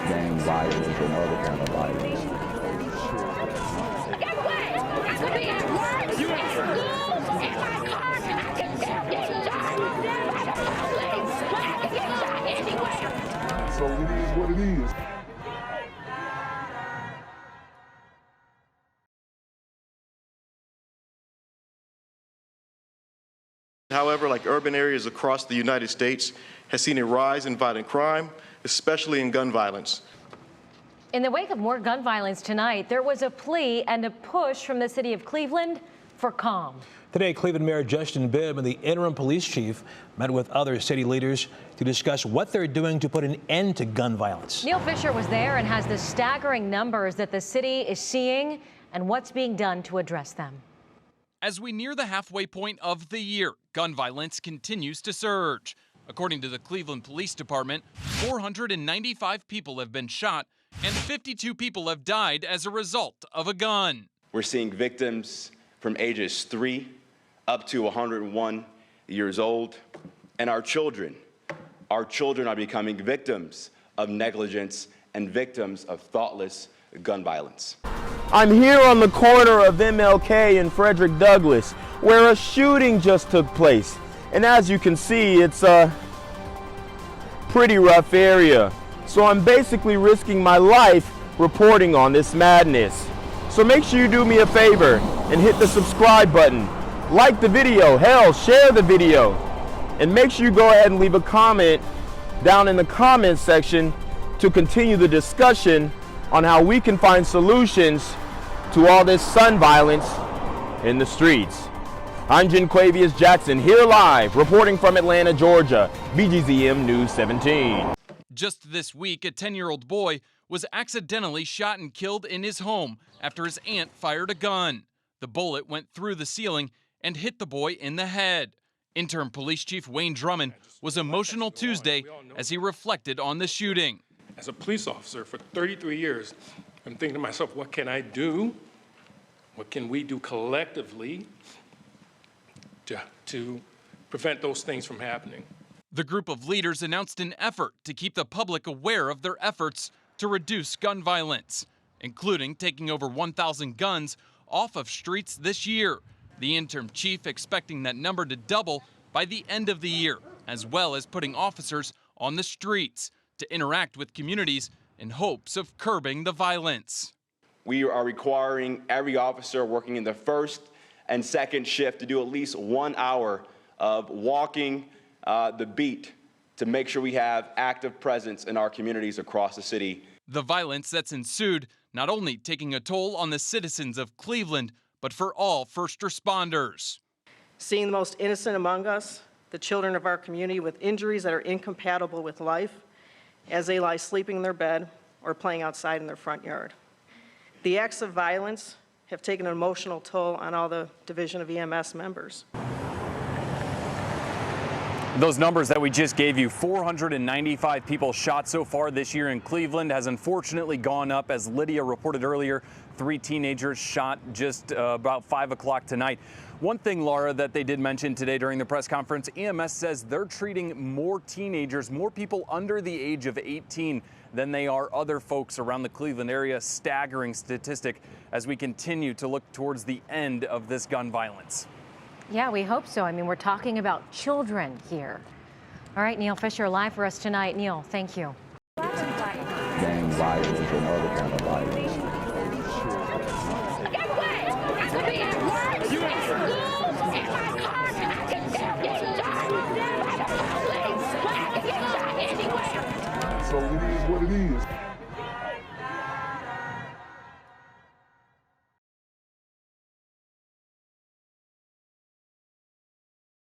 gang violence and other kind of violence. Guess what? I could be at work, at school, in my car, and I can still get shot by the police. But I can get shot anywhere. So it is what it is. However, like urban areas across the United States, has seen a rise in violent crime, especially in gun violence. In the wake of more gun violence tonight, there was a plea and a push from the city of Cleveland for calm. Today, Cleveland Mayor Justin Bibb and the interim police chief met with other city leaders to discuss what they're doing to put an end to gun violence. Neil Fisher was there and has the staggering numbers that the city is seeing and what's being done to address them. As we near the halfway point of the year, gun violence continues to surge. According to the Cleveland Police Department, 495 people have been shot and 52 people have died as a result of a gun. We're seeing victims from ages 3 up to 101 years old. And our children are becoming victims of negligence and victims of thoughtless gun violence. I'm here on the corner of MLK and Frederick Douglass, where a shooting just took place. And as you can see, it's a pretty rough area. So I'm basically risking my life reporting on this madness. So make sure you do me a favor and hit the subscribe button. Like the video, hell, share the video. And make sure you go ahead and leave a comment down in the comment section to continue the discussion on how we can find solutions to all this gun violence in the streets. I'm Jenquavius Jackson, here live, reporting from Atlanta, Georgia, BGZM News 17. Just this week, a 10-year-old boy was accidentally shot and killed in his home after his aunt fired a gun. The bullet went through the ceiling and hit the boy in the head. Interim Police Chief Wayne Drummond was emotional Tuesday as he reflected on the shooting. As a police officer for 33 years, I'm thinking to myself, what can I do? What can we do collectively to prevent those things from happening? The group of leaders announced an effort to keep the public aware of their efforts to reduce gun violence, including taking over 1,000 guns off of streets this year. The interim chief expecting that number to double by the end of the year, as well as putting officers on the streets to interact with communities in hopes of curbing the violence. We are requiring every officer working in the first and second shift to do at least 1 hour of walking the beat to make sure we have active presence in our communities across the city. The violence that's ensued not only taking a toll on the citizens of Cleveland, but for all first responders. Seeing the most innocent among us, the children of our community with injuries that are incompatible with life, as they lie sleeping in their bed or playing outside in their front yard. The acts of violence have taken an emotional toll on all the Division of EMS members. Those numbers that we just gave you, 495 people shot so far this year in Cleveland, has unfortunately gone up. As Lydia reported earlier, 3 teenagers shot just about 5 o'clock tonight. One thing, Laura, that they did mention today during the press conference, EMS says they're treating more teenagers, more people under the age of 18 than they are other folks around the Cleveland area. Staggering statistic as we continue to look towards the end of this gun violence. Yeah, we hope so. I mean, we're talking about children here. All right, Neil Fisher live for us tonight. Neil, thank you. Gang violence and other kind of violence. Guess what? I could be at work, at school, in my car, and I can still get shot by the police. But I can get shot anywhere. So it is what it is.